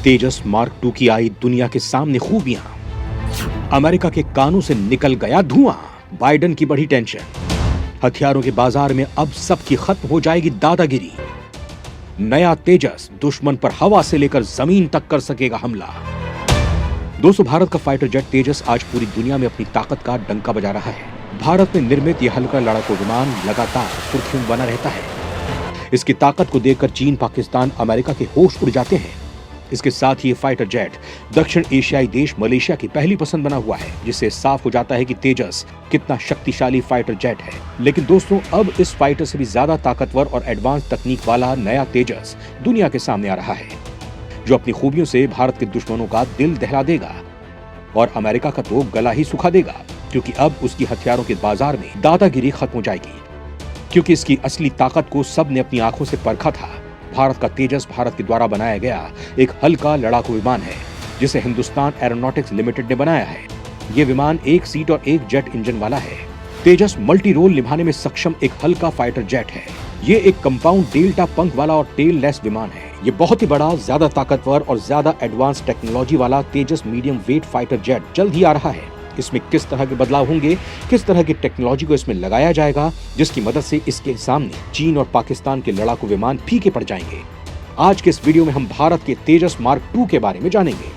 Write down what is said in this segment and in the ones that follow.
Tejas mark to की आई दुनिया के सामने खूबियां, अमेरिका के कानों से निकल गया धुआं, बाइडेन की बढ़ी टेंशन, हथियारों के बाजार में अब सबकी खत्म हो जाएगी दादागिरी, नया तेजस दुश्मन पर हवा से लेकर जमीन तक कर सकेगा हमला। दोस्तों, भारत का फाइटर जेट तेजस आज पूरी दुनिया में अपनी ताकत का डंका बजा रहा है। भारत में निर्मित यह हल्का लड़ाकू विमान लगातार सुर्खियों में बना रहता है। इसकी ताकत को देखकर चीन, पाकिस्तान, अमेरिका के होश उड़ जाते हैं। इसके साथ ही ये फाइटर जेट दक्षिण एशियाई देश मलेशिया की पहली पसंद बना हुआ है, जिससे साफ हो जाता है कि तेजस कितना शक्तिशाली फाइटर जेट है। लेकिन दोस्तों, अब इस फाइटर से भी ज्यादा ताकतवर और एडवांस तकनीक वाला नया तेजस दुनिया के सामने आ रहा है, जो अपनी खूबियों से भारत के दुश्मनों का दिल दहला देगा और अमेरिका का तो गला ही सुखा देगा, क्योंकि अब उसकी हथियारों के बाजार में दादागिरी खत्म हो जाएगी। क्योंकि इसकी असली ताकत को सबने अपनी आंखों से परखा था। भारत का तेजस भारत के द्वारा बनाया गया एक हल्का लड़ाकू विमान है, जिसे हिंदुस्तान एरोनॉटिक्स लिमिटेड ने बनाया है। ये विमान एक सीट और एक जेट इंजन वाला है। तेजस मल्टी रोल निभाने में सक्षम एक हल्का फाइटर जेट है। ये एक कंपाउंड डेल्टा पंख वाला और टेल लेस विमान है। ये बहुत ही बड़ा, ज्यादा ताकतवर और ज्यादा एडवांस टेक्नोलॉजी वाला तेजस मीडियम वेट फाइटर जेट जल्द ही आ रहा है। इसमें किस तरह के बदलाव होंगे, किस तरह की टेक्नोलॉजी को इसमें लगाया जाएगा, जिसकी मदद से इसके सामने चीन और पाकिस्तान के लड़ाकू विमान फीके पड़ जाएंगे। आज के इस वीडियो में हम भारत के तेजस मार्क टू के बारे में जानेंगे।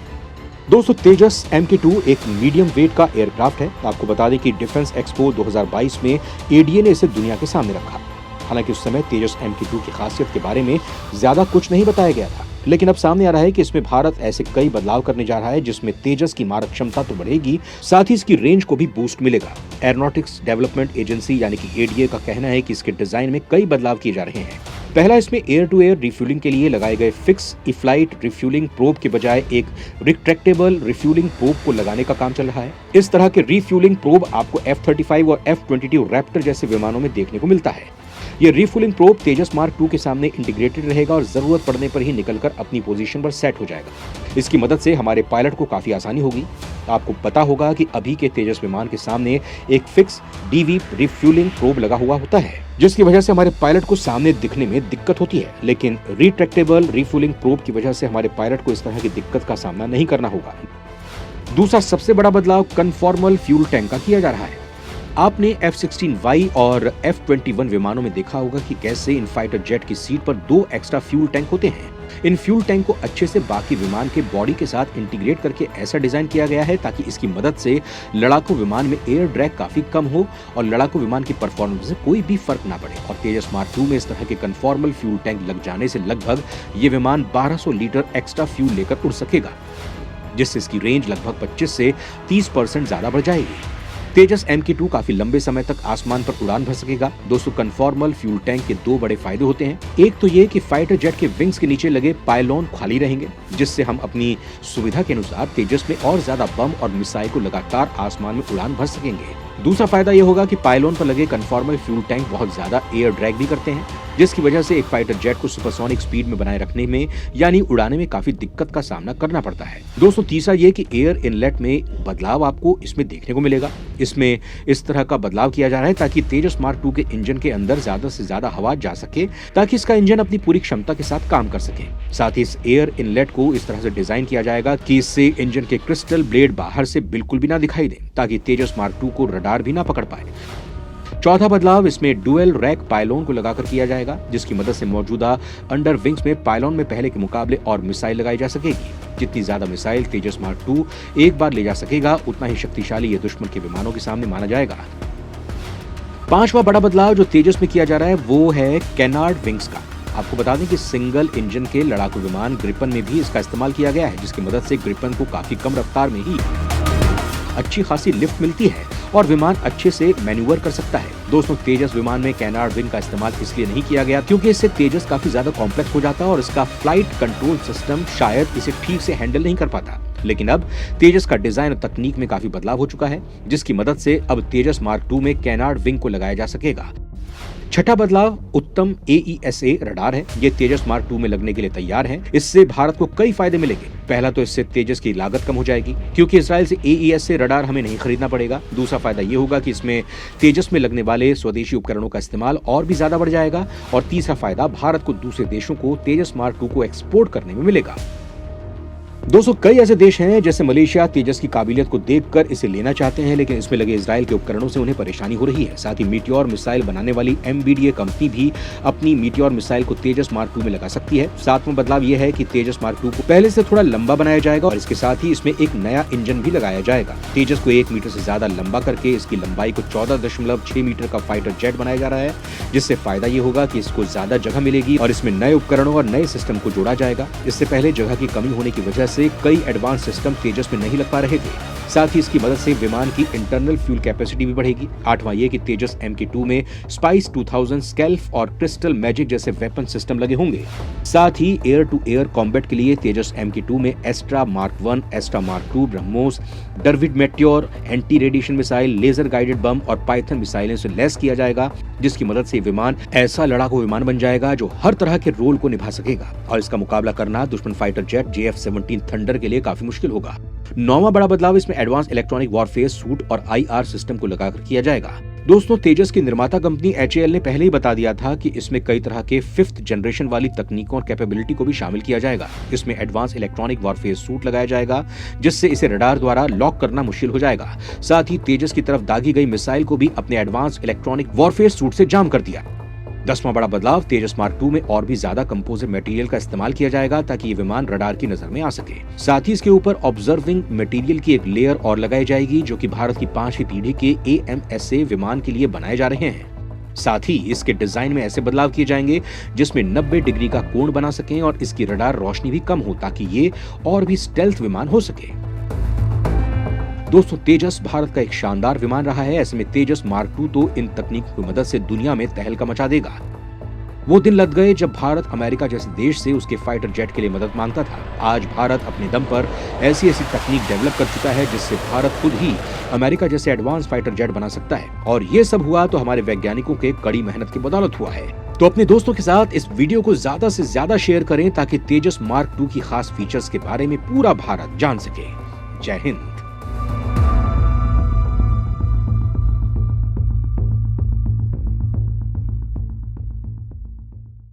दोस्तों, तेजस MK2 एक मीडियम वेट का एयरक्राफ्ट है। आपको बता दें कि डिफेंस एक्सपो 2022 में ADA ने इसे दुनिया के सामने रखा। हालांकि उस समय तेजस MK2 की खासियत के बारे में ज्यादा कुछ नहीं बताया गया था, लेकिन अब सामने आ रहा है कि इसमें भारत ऐसे कई बदलाव करने जा रहा है, जिसमें तेजस की मारक क्षमता तो बढ़ेगी, साथ ही इसकी रेंज को भी बूस्ट मिलेगा। एरोनॉटिक्स डेवलपमेंट एजेंसी यानी कि ADA का कहना है कि इसके डिजाइन में कई बदलाव किए जा रहे हैं। पहला, इसमें एयर टू एयर रिफ्यूलिंग के लिए लगाए गए फिक्स फ्लाइट रिफ्यूलिंग प्रोब के बजाय एक रिट्रैक्टेबल रिफ्यूलिंग प्रोब को लगाने का काम चल रहा है। इस तरह के रिफ्यूलिंग प्रोब आपको F-35 और F-22 रैप्टर जैसे विमानों में देखने को मिलता है। ये refuelling probe Tejas mark two के सामने इंटीग्रेटेड रहेगा और जरूरत पड़ने पर ही निकलकर अपनी पोजीशन पर सेट हो जाएगा। इसकी मदद से हमारे पायलट को काफी आसानी होगी। आपको पता होगा कि अभी के तेजस विमान के सामने एक फिक्स DV रिफ्यूलिंग प्रोब लगा हुआ होता है, जिसकी वजह से हमारे पायलट को सामने दिखने में दिक्कत होती है। लेकिन रिट्रैक्टेबल रिफ्यूलिंग प्रोब की वजह से हमारे पायलट को इस तरह की दिक्कत का सामना नहीं करना होगा। दूसरा सबसे बड़ा बदलाव कन्फॉर्मल फ्यूल टैंक का किया जा रहा है। आपने F-16Y और F-21 विमानों में देखा होगा कि कैसे इन फाइटर जेट की सीट पर 2 एक्स्ट्रा फ्यूल टैंक होते हैं। इन फ्यूल टैंक को अच्छे से बाकी विमान के बॉडी के साथ इंटीग्रेट करके ऐसा डिजाइन किया गया है ताकि इसकी मदद से लड़ाकू विमान में एयर ड्रैग काफी कम हो और लड़ाकू विमान की परफॉर्मेंस में कोई भी फर्क ना पड़े। और तेजस मार्क टू में इस तरह के कन्फॉर्मल फ्यूल टैंक लग जाने से लगभग ये विमान 1200 लीटर एक्स्ट्रा फ्यूल लेकर उड़ सकेगा, जिससे इसकी रेंज लगभग 25 से 30% ज्यादा बढ़ जाएगी। तेजस MK2 काफी लंबे समय तक आसमान पर उड़ान भर सकेगा। दोस्तों, कन्फॉर्मल फ्यूल टैंक के 2 बड़े फायदे होते हैं। एक तो ये कि फाइटर जेट के विंग्स के नीचे लगे पायलॉन खाली रहेंगे, जिससे हम अपनी सुविधा के अनुसार तेजस में और ज्यादा बम और मिसाइल को लगातार आसमान में उड़ान भर सकेंगे। दूसरा फायदा ये होगा कि पायलॉन पर लगे कन्फॉर्मल फ्यूल टैंक बहुत ज्यादा एयर ड्रैग भी करते हैं, जिसकी वजह से एक फाइटर जेट को सुपरसोनिक स्पीड में बनाए रखने में यानी उड़ाने में काफी दिक्कत का सामना करना पड़ता है। दोस्तों, तीसरा ये कि एयर इनलेट में बदलाव आपको इसमें देखने को मिलेगा। इसमें इस तरह का बदलाव किया जा रहा है ताकि तेजस मार्क टू के इंजन के अंदर ज्यादा से ज्यादा हवा जा सके, ताकि इसका इंजन अपनी पूरी क्षमता के साथ काम कर सके। साथ ही इस एयर इनलेट को इस तरह से डिजाइन किया जाएगा कि इससे इंजन के क्रिस्टल ब्लेड बाहर से बिल्कुल भी ना दिखाई दे, ताकि तेजस मार्क टू को रडार भी ना पकड़ पाए। चौथा बदलाव, इसमें डुअल रैक पायलॉन को लगाकर किया जाएगा, जिसकी मदद से मौजूदा अंडर विंग्स में पायलॉन में पहले के मुकाबले और मिसाइल लगाई जा सकेगी। जितनी ज्यादा मिसाइल तेजस मार्क टू एक बार ले जा सकेगा, उतना ही शक्तिशाली ये दुश्मन के विमानों के सामने माना जाएगा। पांचवा बड़ा बदलाव जो तेजस में किया जा रहा है वो है कैनार्ड विंग्स का। आपको बता दें कि सिंगल इंजन के लड़ाकू विमान ग्रिपन में भी इसका इस्तेमाल किया गया है, जिसकी मदद से ग्रिपन को काफी कम रफ्तार में ही अच्छी खासी लिफ्ट मिलती है और विमान अच्छे से मैन्यूवर कर सकता है। दोस्तों, तेजस विमान में कैनार्ड विंग का इस्तेमाल इसलिए नहीं किया गया क्योंकि इससे तेजस काफी ज्यादा कॉम्प्लेक्स हो जाता और इसका फ्लाइट कंट्रोल सिस्टम शायद इसे ठीक से हैंडल नहीं कर पाता। लेकिन अब तेजस का डिजाइन और तकनीक में काफी बदलाव हो चुका है, जिसकी मदद से अब तेजस मार्क टू में कैनार्ड विंग को लगाया जा सकेगा। छठा बदलाव उत्तम AESA रडार है। ये तेजस मार्क टू में लगने के लिए तैयार है। इससे भारत को कई फायदे मिलेंगे। पहला तो इससे तेजस की लागत कम हो जाएगी, क्योंकि इजराइल से AESA रडार हमें नहीं खरीदना पड़ेगा। दूसरा फायदा ये होगा कि इसमें तेजस में लगने वाले स्वदेशी उपकरणों का इस्तेमाल और भी ज्यादा बढ़ जाएगा। और तीसरा फायदा, भारत को दूसरे देशों को तेजस मार्क टू को एक्सपोर्ट करने में मिलेगा। दोस्तों कई ऐसे देश हैं जैसे मलेशिया तेजस की काबिलियत को देखकर इसे लेना चाहते हैं, लेकिन इसमें लगे इजराइल के उपकरणों से उन्हें परेशानी हो रही है। साथ ही मीटियोर मिसाइल बनाने वाली MBDA कंपनी भी अपनी मीटियोर मिसाइल को तेजस मार्क 2 में लगा सकती है। साथ में बदलाव यह है कि तेजस मार्क 2 को पहले से थोड़ा लंबा बनाया जाएगा और इसके साथ ही इसमें एक नया इंजन भी लगाया जाएगा। तेजस को 1 मीटर से ज्यादा लंबा करके इसकी लंबाई को 14.6 मीटर का फाइटर जेट बनाया जा रहा है, जिससे फायदा ये होगा कि इसको ज्यादा जगह मिलेगी और इसमें नए उपकरणों और नए सिस्टम को जोड़ा जाएगा। इससे पहले जगह की कमी होने की वजह से कई एडवांस सिस्टम तेजस में नहीं लग पा रहे थे। साथ ही इसकी मदद से विमान की इंटरनल फ्यूल कैपेसिटी भी बढ़ेगी। 8वां ये कि तेजस MK2 में स्पाइस 2000, स्कैल्फ और क्रिस्टल मैजिक जैसे वेपन सिस्टम लगे होंगे। साथ ही एयर टू एयर कॉम्बैट के लिए तेजस MK2 में एस्ट्रा मार्क 1, एस्ट्रा मार्क 2, ब्रह्मोस, डर्विड meteor, anti radiation missile, laser guided bomb और पाइथन मिसाइलें से लैस किया जाएगा, जिसकी मदद से विमान ऐसा लड़ाकू विमान बन जाएगा जो हर तरह के रोल को निभा सकेगा और इसका मुकाबला करना दुश्मन फाइटर जेट JF-17 थंडर के लिए काफी मुश्किल होगा। 9वां बड़ा बदलाव इसमें एडवांस इलेक्ट्रॉनिक वॉरफेयर सूट और IR सिस्टम को लगाकर किया जाएगा। दोस्तों तेजस की निर्माता कंपनी HAL ने पहले ही बता दिया था कि इसमें कई तरह के 5th जनरेशन वाली तकनीकों और कैपेबिलिटी को भी शामिल किया जाएगा। इसमें एडवांस इलेक्ट्रॉनिक वॉरफेयर सूट लगाया जाएगा, जिससे इसे रडार द्वारा लॉक करना मुश्किल हो जाएगा। साथ ही तेजस की तरफ दागी गई मिसाइल को भी अपने एडवांस इलेक्ट्रॉनिक वॉरफेयर सूट से जाम कर दिया। 10वां बड़ा बदलाव तेजस मार्क 2 में और भी ज्यादा कंपोजिट मटेरियल का इस्तेमाल किया जाएगा ताकि ये विमान रडार की नजर में आ सके। साथ ही इसके ऊपर ऑब्जर्विंग मटेरियल की एक लेयर और लगाई जाएगी, जो कि भारत की 5वीं पीढ़ी के AMSA विमान के लिए बनाए जा रहे हैं। साथ ही इसके डिजाइन में ऐसे बदलाव किए जाएंगे जिसमें 90 डिग्री का कोण बना सकें और इसकी रडार रोशनी भी कम हो, ताकि ये और भी स्टेल्थ विमान हो सके। दोस्तों तेजस भारत का एक शानदार विमान रहा है। ऐसे में तेजस मार्क 2 तो इन तकनीकों की मदद से दुनिया में तहलका मचा देगा। वो दिन लग गए जब भारत अमेरिका जैसे देश से उसके फाइटर जेट के लिए मदद मांगता था। आज भारत अपने दम पर ऐसी तकनीक डेवलप कर चुका है जिससे भारत खुद ही अमेरिका जैसे एडवांस फाइटर जेट बना सकता है, और ये सब हुआ तो हमारे वैज्ञानिकों के कड़ी मेहनत की बदौलत हुआ है। तो अपने दोस्तों के साथ इस वीडियो को ज्यादा से ज्यादा शेयर करें ताकि तेजस मार्क 2 की खास फीचर्स के बारे में पूरा भारत जान सके। जय हिंद।